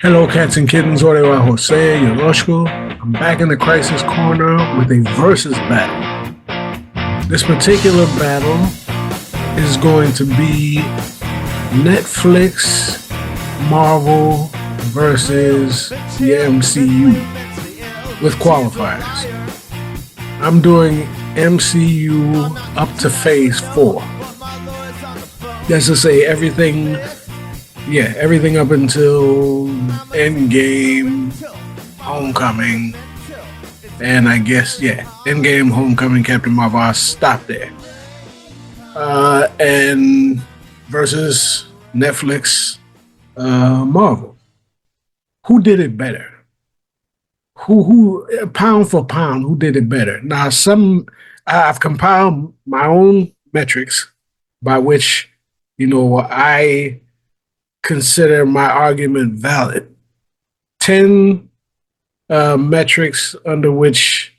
Hello, cats and kittens. Orewa Jose Yoroshko. I'm back in the Crisis Corner with a versus battle. This particular battle is going to be Netflix, Marvel versus the MCU with qualifiers. I'm doing MCU up to Phase 4. That's to say everything up until Endgame, Homecoming, and I guess, Endgame, Homecoming, Captain Marvel, I'll stop there. And versus Netflix, Marvel. Who did it better? Who pound for pound, who did it better? Now, I've compiled my own metrics by which, I consider my argument valid. 10 metrics under which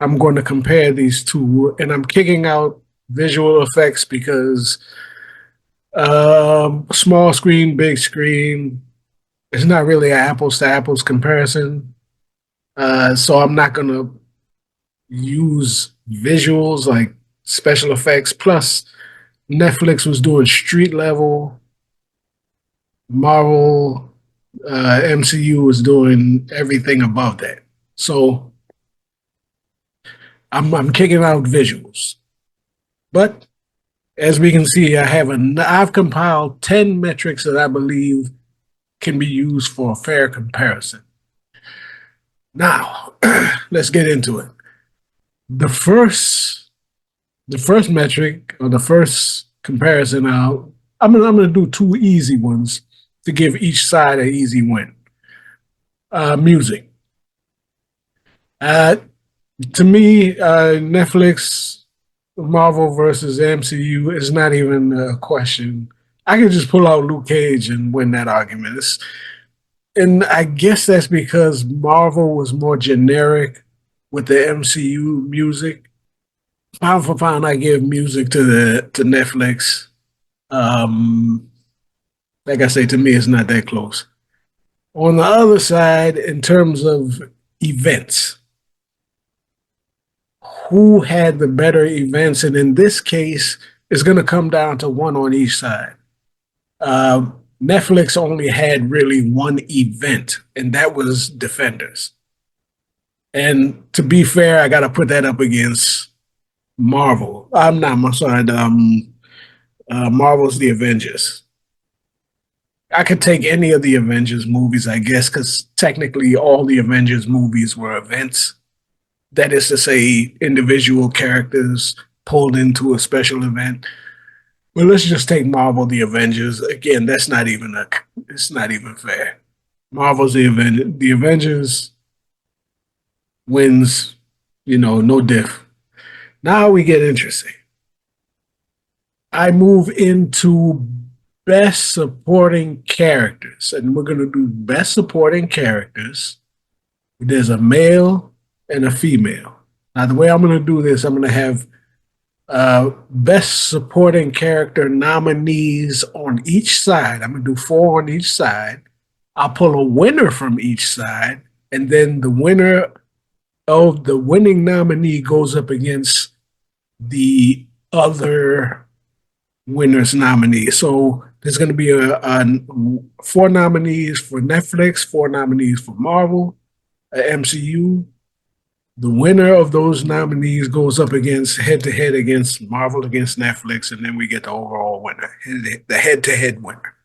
I'm going to compare these two, and I'm kicking out visual effects because small screen, big screen, it's not really an apples to apples comparison. So I'm not going to use visuals like special effects. Plus, Netflix was doing street level. Marvel, MCU was doing everything above that. So I'm kicking out visuals. But as we can see, I've compiled 10 metrics that I believe can be used for a fair comparison. Now, let's get into it. The first metric, or the first comparison, I'm gonna do two easy ones to give each side an easy win. Music. To me, Netflix, Marvel versus MCU is not even a question. I could just pull out Luke Cage and win that argument. And I guess that's because Marvel was more generic with the MCU music. Pound for pound, I give music to Netflix. Like I say, to me, it's not that close. On the other side, in terms of events, who had the better events? And in this case, it's going to come down to one on each side. Netflix only had really one event, and that was Defenders. And to be fair, I got to put that up against Marvel. I'm sorry. Marvel's The Avengers. I could take any of the Avengers movies, I guess, because technically all the Avengers movies were events. That is to say, individual characters pulled into a special event. But let's just take Marvel The Avengers. Again, it's not even fair. Marvel's The Avengers. The Avengers wins, no diff. Now we get interesting. I move into Best Supporting Characters, and we're going to do Best Supporting Characters. There's a male and a female. Now, the way I'm going to do this, I'm going to have Best Supporting Character nominees on each side. I'm going to do 4 on each side. I'll pull a winner from each side, and then the winner of the winning nominee goes up against the other winner's nominee. So there's going to be 4 nominees for Netflix, 4 nominees for Marvel, MCU. The winner of those nominees goes up against head-to-head against Marvel against Netflix, and then we get the overall winner, the head-to-head winner.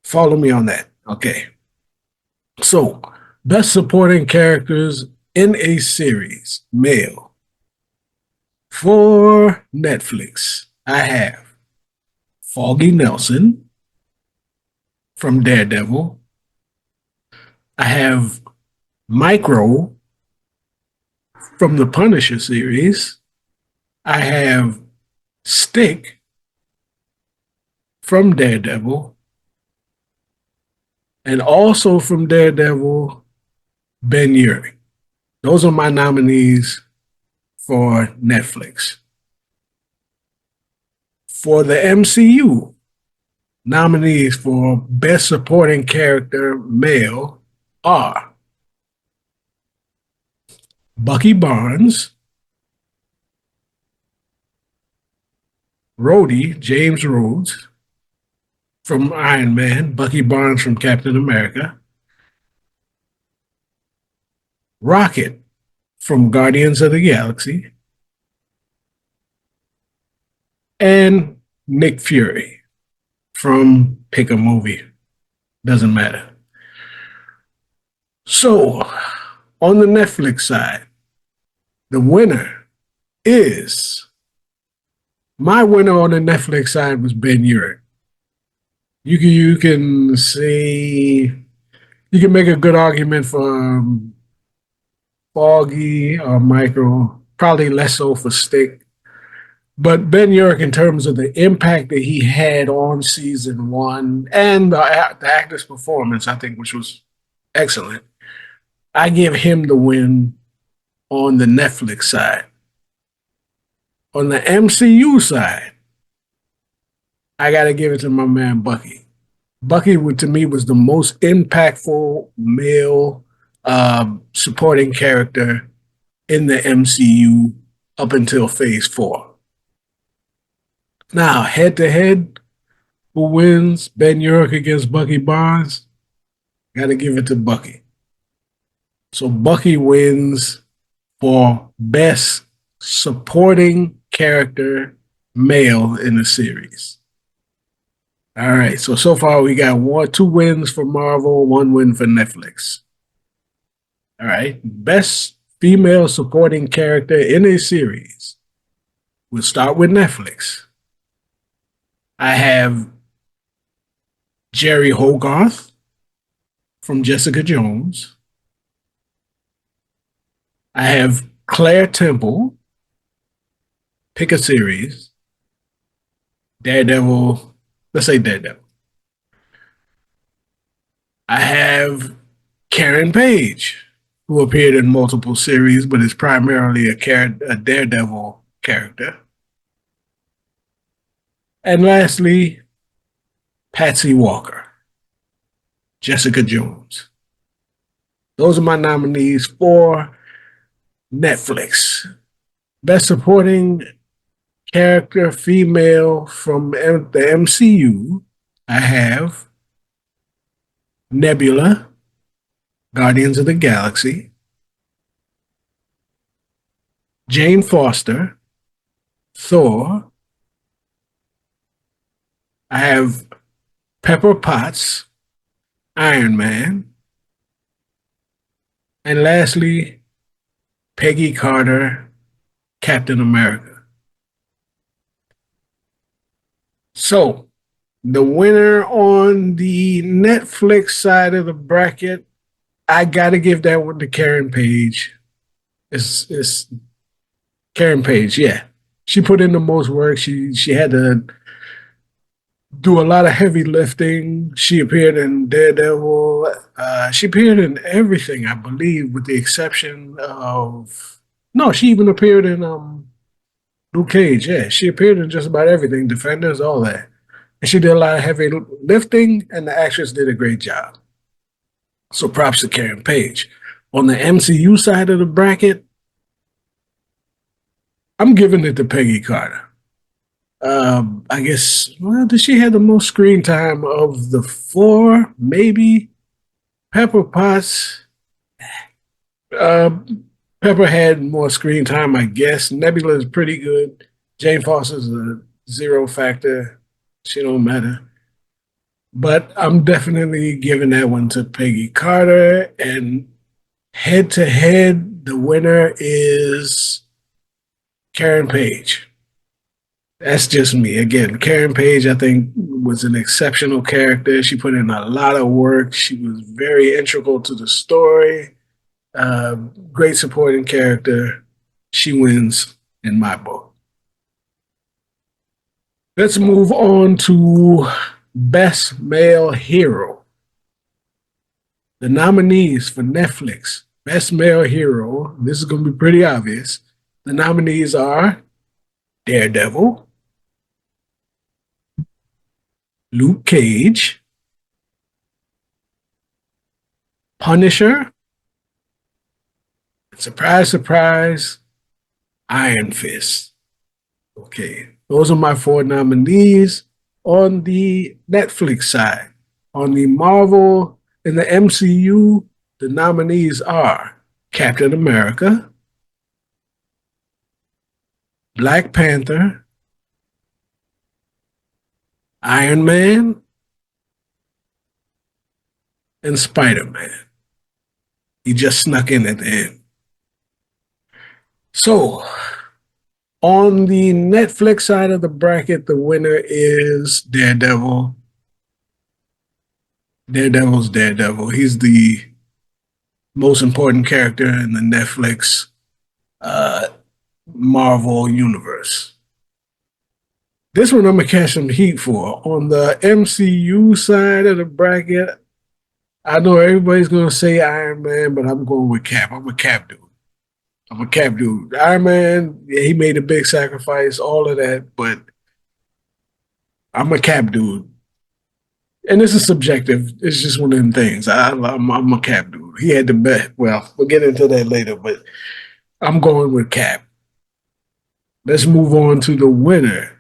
Follow me on that. Okay. So, Best Supporting Characters in a Series, male. For Netflix, I have Foggy Nelson from Daredevil. I have Micro from the Punisher series. I have Stick from Daredevil. And also from Daredevil, Ben Urich. Those are my nominees for Netflix. For the MCU, Nominees for Best Supporting Character Male are Bucky Barnes, Rhodey, James Rhodes from Iron Man, Bucky Barnes from Captain America, Rocket from Guardians of the Galaxy, and Nick Fury from Pick a Movie. Doesn't matter. So, on the Netflix side, the winner is my winner on the Netflix side was Ben Urich. You can see you can make a good argument for Foggy or Michael, probably less so for Stick. But Ben Urich, in terms of the impact that he had on season one and the actor's performance, I think, which was excellent, I give him the win on the Netflix side. On the MCU side, I got to give it to my man Bucky. Bucky, to me, was the most impactful male supporting character in the MCU up until Phase 4. Now, head to head, who wins? Ben Urich against Bucky Barnes? Got to give it to Bucky. So Bucky wins for Best Supporting Character Male in the series. All right, so far we got two wins for Marvel, one win for Netflix. All right, Best Female Supporting Character in a series. We'll start with Netflix. I have Jeri Hogarth from Jessica Jones. I have Clair Temple, pick a series. Daredevil, let's say Daredevil. I have Karen Page, who appeared in multiple series, but is primarily a Daredevil character. And lastly, Patsy Walker, Jessica Jones. Those are my nominees for Netflix. Best Supporting Character Female from the MCU, I have Nebula, Guardians of the Galaxy, Jane Foster, Thor. I have Pepper Potts, Iron Man. And lastly, Peggy Carter, Captain America. So, the winner on the Netflix side of the bracket, I got to give that one to Karen Page. It's Karen Page, yeah. She put in the most work. She had to do a lot of heavy lifting. She appeared in Daredevil. She appeared in everything, I believe, with the exception of no. She even appeared in Luke Cage. Yeah, she appeared in just about everything. Defenders, all that, and she did a lot of heavy lifting, and the actress did a great job. So props to Karen Page. On the MCU side of the bracket, I'm giving it to Peggy Carter. I guess, well, did she have the most screen time of the four? Maybe. Pepper Potts. Uh, Pepper had more screen time, I guess. Nebula is pretty good. Jane Foster's a zero factor. She don't matter. But I'm definitely giving that one to Peggy Carter. And head to head, the winner is Karen Page. That's just me. Again, Karen Page, I think, was an exceptional character. She put in a lot of work. She was very integral to the story. Great supporting character. She wins in my book. Let's move on to Best Male Hero. The nominees for Netflix, Best Male Hero, this is going to be pretty obvious. The nominees are Daredevil, Luke Cage, Punisher, surprise, surprise, Iron Fist. Okay, those are my four nominees on the Netflix side. On the Marvel and the MCU, the nominees are Captain America, Black Panther, Iron Man, and Spider Man. He just snuck in at the end. So, on the Netflix side of the bracket, the winner is Daredevil. Daredevil's Daredevil. He's the most important character in the Netflix uh, Marvel universe. This one I'm gonna catch some heat for. On the MCU side of the bracket, I know everybody's gonna say Iron Man, but I'm going with Cap. I'm a Cap dude. I'm a Cap dude. Iron Man, yeah, he made a big sacrifice, all of that, but I'm a Cap dude. And this is subjective. It's just one of them things. I'm a Cap dude. He had the best. Well, we'll get into that later, but I'm going with Cap. Let's move on to the winner.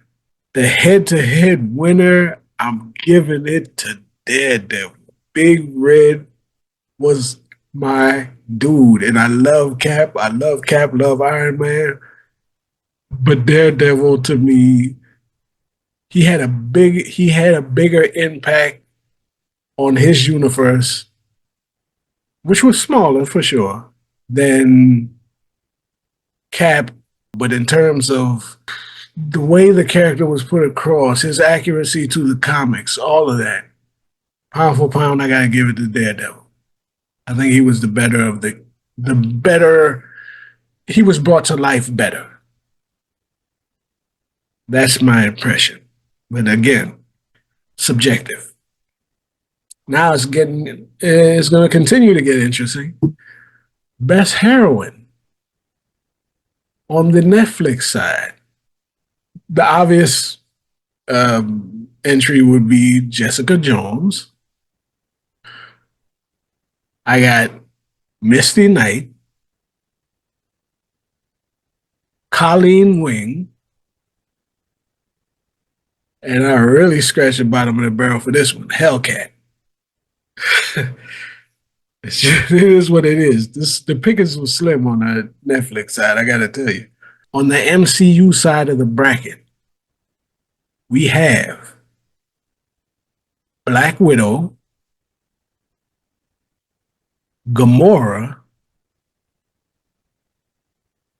The head-to-head winner, I'm giving it to Daredevil. Big Red was my dude, and I love Cap. I love Cap, love Iron Man. But Daredevil, to me, he had a bigger impact on his universe, which was smaller for sure than Cap. But in terms of the way the character was put across, his accuracy to the comics, all of that, pound for pound, I gotta give it to Daredevil. I think he was the better of the better. He was brought to life better. That's my impression. But again, subjective. Now it's going to continue to get interesting. Best heroine on the Netflix side. The obvious entry would be Jessica Jones. I got Misty Knight, Colleen Wing, and I really scratched the bottom of the barrel for this one, Hellcat. It is what it is. The pickings was slim on the Netflix side, I gotta tell you. On the MCU side of the bracket, we have Black Widow, Gamora,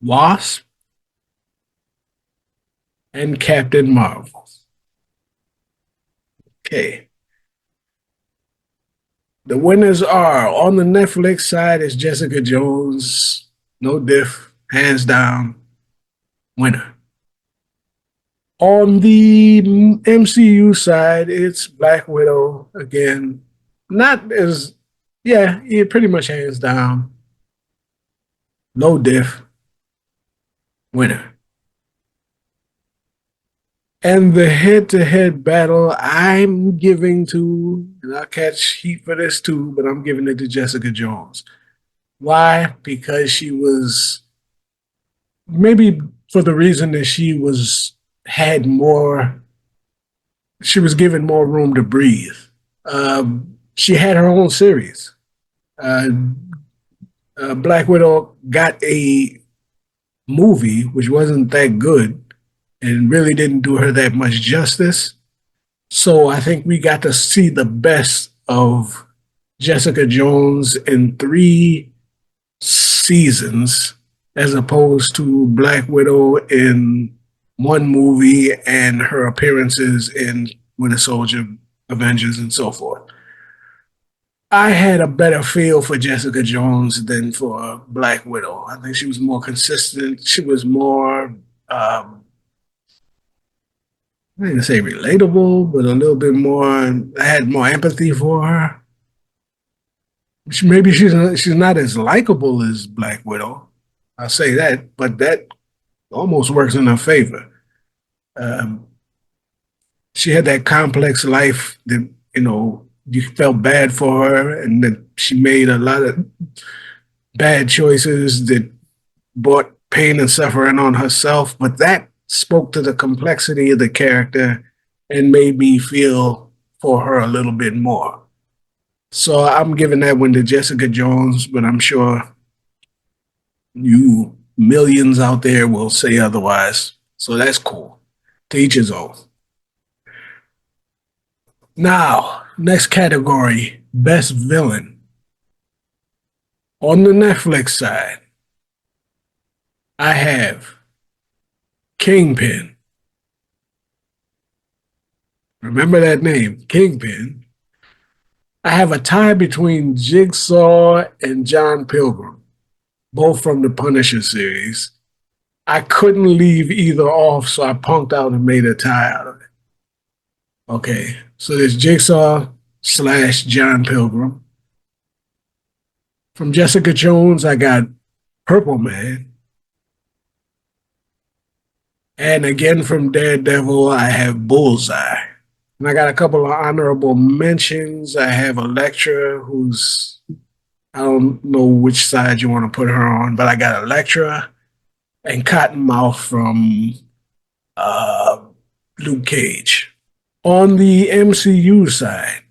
Wasp, and Captain Marvel. Okay. The winners are on the Netflix side is Jessica Jones, no diff, hands down, winner. On the MCU side, it's Black Widow again. Not as, yeah, pretty much hands down, no diff, winner. And the head-to-head battle, I'm giving to, and I'll catch heat for this too, but I'm giving it to Jessica Jones. Why? Because she was, maybe for the reason that she was given more room to breathe. She had her own series. Uh, Black Widow got a movie which wasn't that good and really didn't do her that much justice. So I think we got to see the best of Jessica Jones in 3 seasons as opposed to Black Widow in 1 movie and her appearances in Winter Soldier, Avengers, and so forth. I had a better feel for Jessica Jones than for Black Widow. I think she was more consistent. She was more I didn't say relatable, but a little bit more. I had more empathy for her. Maybe she's not as likable as Black Widow. I'll say that, but that almost works in her favor. Um, she had that complex life that, you felt bad for her and that she made a lot of bad choices that brought pain and suffering on herself. But that spoke to the complexity of the character and made me feel for her a little bit more. So I'm giving that one to Jessica Jones, but I'm sure you millions out there will say otherwise. So that's cool. To each his own. Now, next category, best villain. On the Netflix side, I have Kingpin. Remember that name, Kingpin. I have a tie between Jigsaw and John Pilgrim, both from the Punisher series. I couldn't leave either off, so I punked out and made a tie out of it. Okay, so there's Jigsaw slash John Pilgrim. From Jessica Jones, I got Purple Man. And again from Daredevil, I have Bullseye. And I got a couple of honorable mentions. I have Elektra, who's, I don't know which side you want to put her on, but I got Elektra and Cottonmouth from uh, Luke Cage. On the MCU side,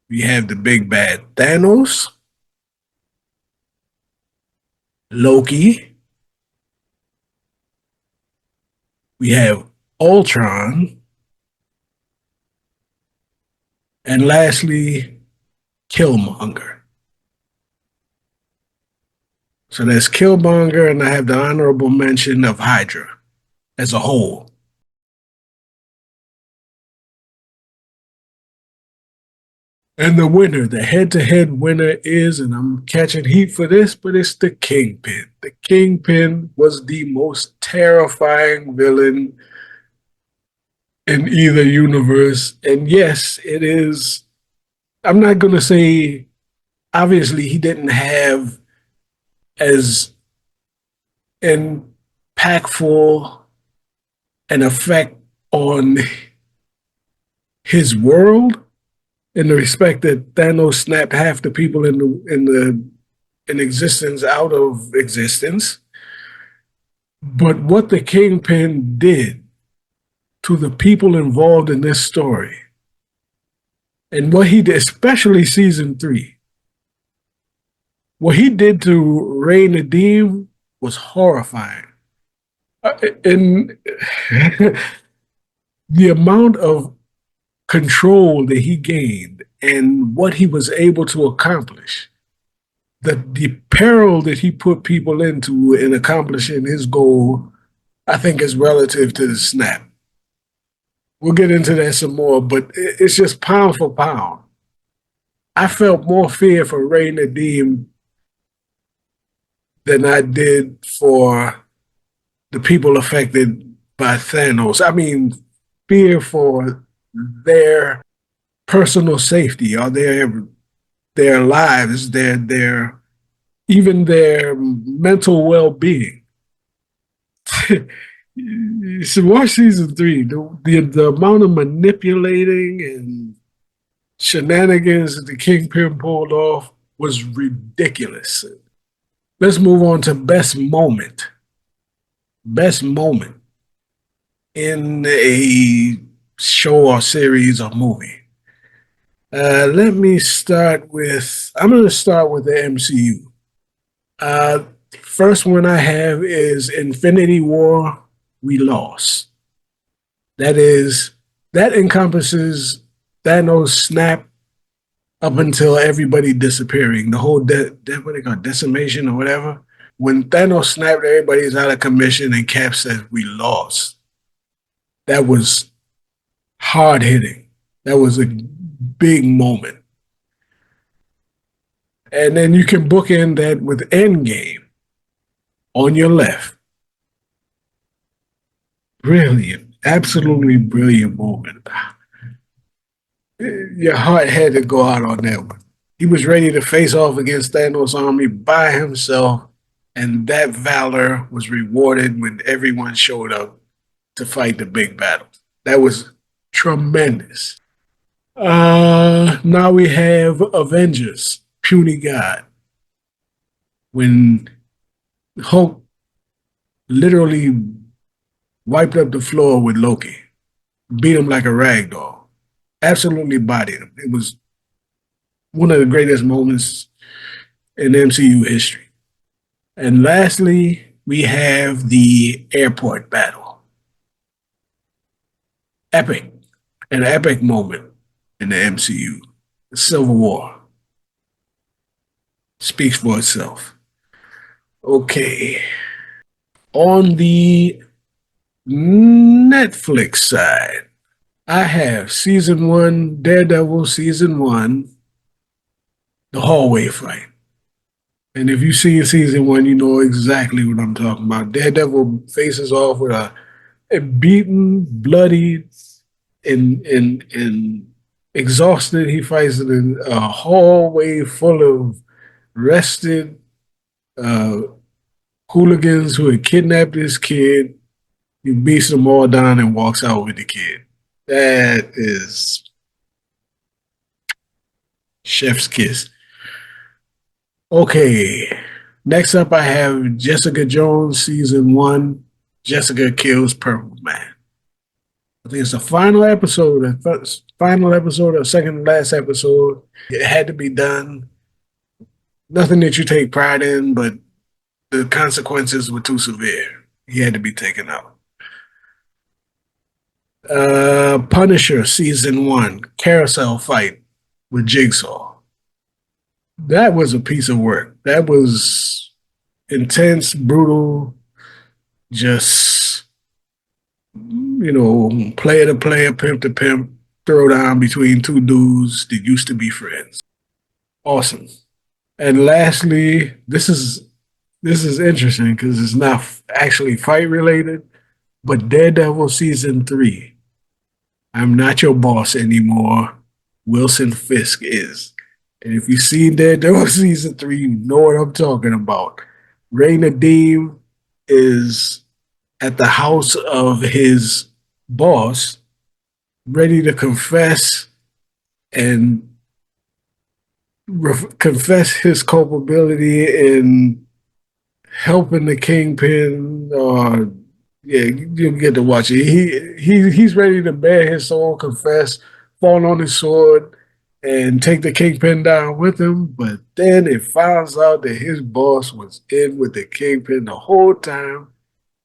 we have the big bad Thanos, Loki, we have Ultron, and lastly, Killmonger. So there's Killmonger, and I have the honorable mention of Hydra as a whole. And the winner, the head-to-head winner is, and I'm catching heat for this, but it's the Kingpin. The Kingpin was the most terrifying villain in either universe. And yes, it is. I'm not going to say, obviously, he didn't have as impactful an effect on his world in the respect that Thanos snapped half the people in existence out of existence. But what the Kingpin did to the people involved in this story, and what he did, especially season 3, what he did to Ray Nadeem was horrifying. And the amount of control that he gained and what he was able to accomplish, the peril that he put people into in accomplishing his goal, I think is relative to the snap. We'll get into that some more, but it's just pound for pound. I felt more fear for Ray Nadeem than I did for the people affected by Thanos. I mean, fear for their personal safety or their lives, their even their mental well-being. You should watch season 3. The amount of manipulating and shenanigans that the Kingpin pulled off was ridiculous. Let's move on to best moment. Best moment in a show or series or movie. Let me start with, I'm going to start with the MCU. First one I have is Infinity War, We Lost. That encompasses Thanos' snap up until everybody disappearing, the whole what they call decimation or whatever. When Thanos snapped, everybody's out of commission, and Cap says, "We lost." That was hard hitting. That was a big moment. And then you can bookend that with Endgame on your left. Brilliant, absolutely brilliant moment. Your heart had to go out on that one. He was ready to face off against Thanos' army by himself, and that valor was rewarded when everyone showed up to fight the big battle. That was Tremendous. Now we have Avengers, Puny God. When Hulk literally wiped up the floor with Loki, beat him like a rag doll, absolutely bodied him. It was one of the greatest moments in MCU history. And lastly, we have the airport battle. Epic, an epic moment in the MCU. The Civil War speaks for itself. Okay. On the Netflix side, I have season one, Daredevil season one, the hallway fight. And if you see season one, you know exactly what I'm talking about. Daredevil faces off with a beaten, bloody, and exhausted. He fights in a hallway full of arrested uh, hooligans who had kidnapped this kid. He beats them all down and walks out with the kid. That is chef's kiss. Okay. Next up, I have Jessica Jones season one. Jessica kills Purple Man. I think it's the final episode, or second to last episode. It had to be done. Nothing that you take pride in, but the consequences were too severe. He had to be taken out. Punisher season one, carousel fight with Jigsaw. That was a piece of work. That was intense, brutal, just, player to player, pimp to pimp, throw down between two dudes that used to be friends. Awesome. And lastly, this is interesting because it's not actually fight related, but Daredevil season three. I'm not your boss anymore. Wilson Fisk is. And if you see Daredevil season three, you know what I'm talking about. Ray Nadeem is at the house of his boss, ready to confess and confess his culpability in helping the kingpin. Yeah, you get to watch it. He's ready to bare his soul, confess, fall on his sword, and take the kingpin down with him. But then it finds out that his boss was in with the kingpin the whole time,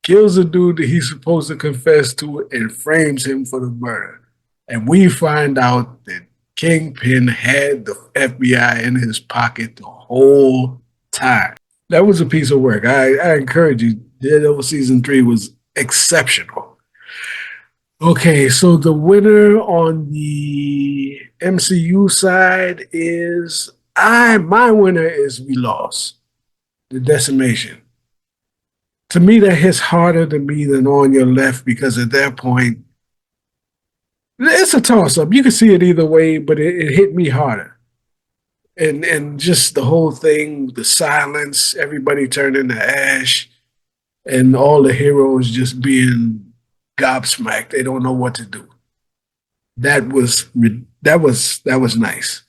kills the dude that he's supposed to confess to, and frames him for the murder. And we find out that Kingpin had the FBI in his pocket the whole time. That was a piece of work. I encourage you. Daredevil season three was exceptional. Okay, so the winner on the MCU side is my winner is We Lost, The Decimation. To me, that hits harder to me than On Your Left because at that point, it's a toss up. You can see it either way, but it hit me harder. And just the whole thing, the silence, everybody turning to ash, and all the heroes just being gobsmacked. They don't know what to do. That was nice.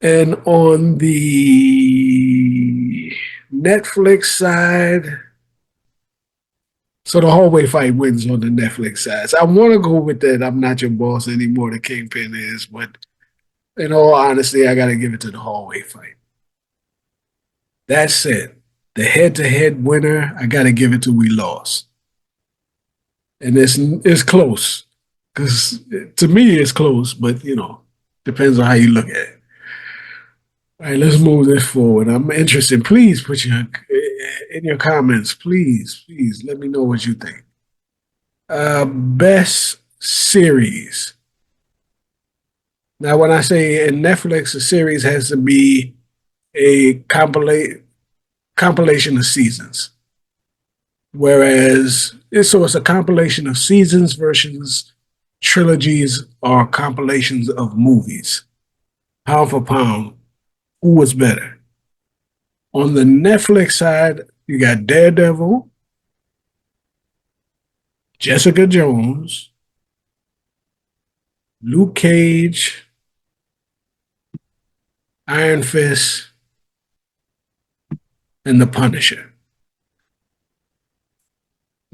And on the Netflix side, so the hallway fight wins on the Netflix side. I want to go with that. I'm not your boss anymore. The Kingpin is, but in all honesty, I got to give it to the hallway fight. That said, the head-to-head winner, I got to give it to We Lost, and it's close because to me it's close, but depends on how you look at it. All right, let's move this forward. I'm interested. Please put in your comments. Please let me know what you think. Best series. Now, when I say in Netflix, a series has to be a compilation of seasons. Whereas, it's a compilation of seasons versus trilogies or compilations of movies. Pound for pound, who was better? On the Netflix side, you got Daredevil, Jessica Jones, Luke Cage, Iron Fist, and The Punisher.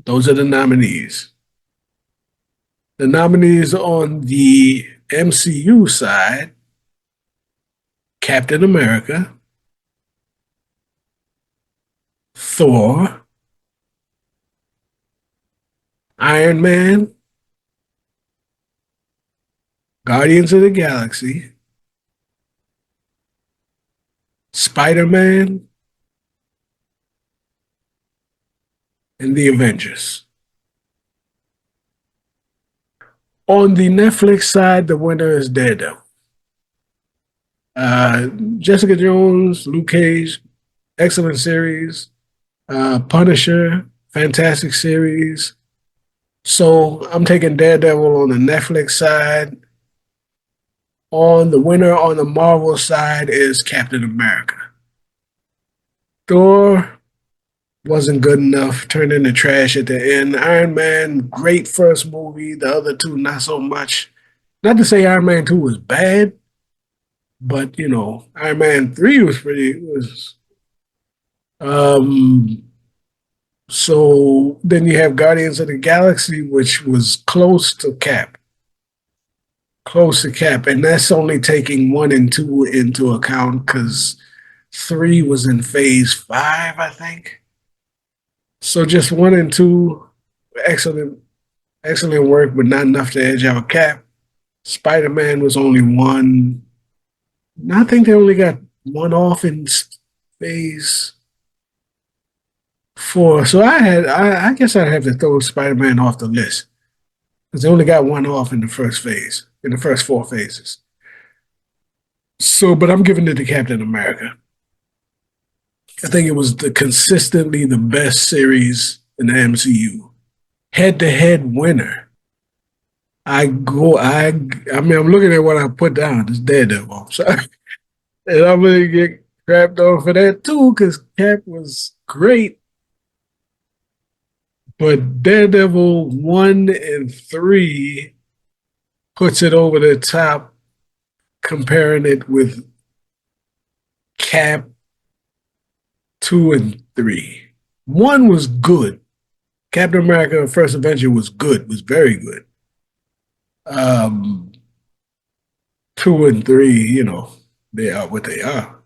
Those are the nominees. The nominees on the MCU side: Captain America, Thor, Iron Man, Guardians of the Galaxy, Spider-Man, and the Avengers. On the Netflix side, the winner is Daredevil. Uh, Jessica Jones, Luke Cage, excellent series. Punisher, fantastic series. So I'm taking Daredevil on the Netflix side. On the winner on the Marvel side is Captain America. Thor wasn't good enough, turned into trash at the end. Iron Man, great first movie. The other two, not so much. Not to say Iron Man 2 was bad, but Iron Man 3 was um so then you have Guardians of the Galaxy, which was close to Cap, and that's only taking 1 and 2 into account because 3 was in phase 5, I think. So just 1 and 2, excellent, excellent work, but not enough to edge out Cap. Spider-Man was only one. I think they only got one off in phase 4. So I guess I'd have to throw Spider-Man off the list because they only got one off in the first phase, in the first 4 phases. So, but I'm giving it to Captain America. I think it was consistently the best series in the MCU. Head to head winner. I'm looking at what I put down. It's Daredevil. So, and I'm going to get crapped on for that too because Cap was great. But Daredevil 1 and 3 puts it over the top, comparing it with Cap 2 and 3. One was good. Captain America: First Avenger was good, was very good. Um, 2 and 3, they are what they are.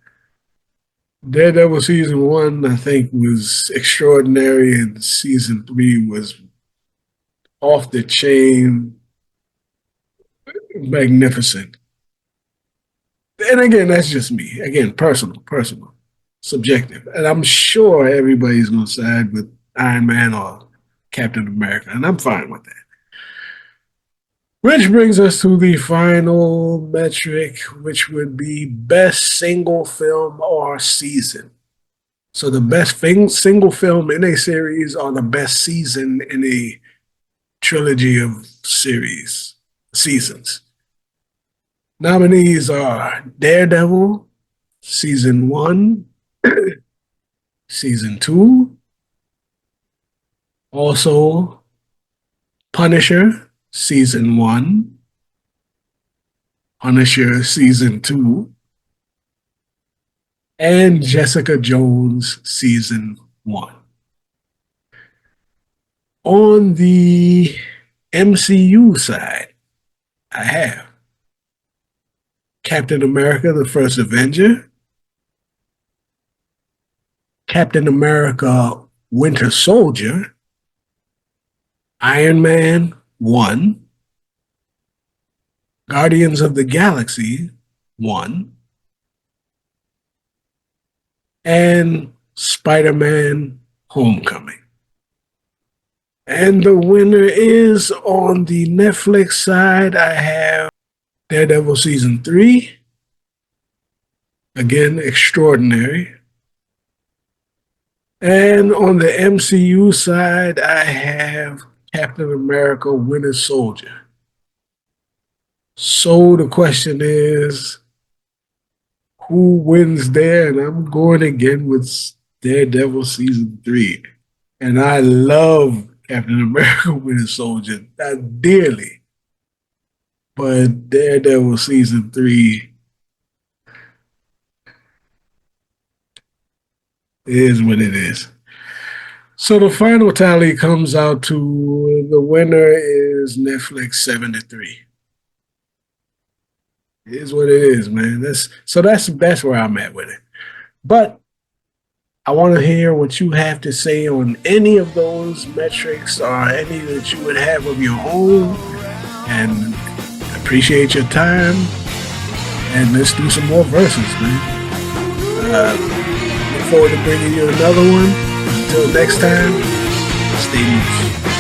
Daredevil season 1, I think, was extraordinary, and season 3 was off the chain, magnificent. And again, that's just me. Again, personal, subjective. And I'm sure everybody's going to side with Iron Man or Captain America, and I'm fine with that. Which brings us to the final metric, which would be best single film or season. So the best single film in a series or the best season in a trilogy of seasons. Nominees are Daredevil, season 1, season 2, also Punisher, season 1, Punisher, season 2, and Jessica Jones, season 1. On the MCU side, I have Captain America: The First Avenger, Captain America: Winter Soldier, Iron Man 1, Guardians of the Galaxy 1, and Spider-Man: Homecoming. And the winner is on the Netflix side. I have Daredevil season 3. Again, extraordinary. And on the MCU side, I have Captain America: Winter Soldier. So the question is, who wins there? And I'm going again with Daredevil season 3. And I love Captain America: Winter Soldier dearly. But Daredevil season 3 is what it is. So the final tally comes out to the winner is Netflix 7-3. It is what it is, man. That's where I'm at with it. But I want to hear what you have to say on any of those metrics or any that you would have of your own. And appreciate your time. And let's do some more verses, man. Look forward to bringing you another one. Until next time, stay loose.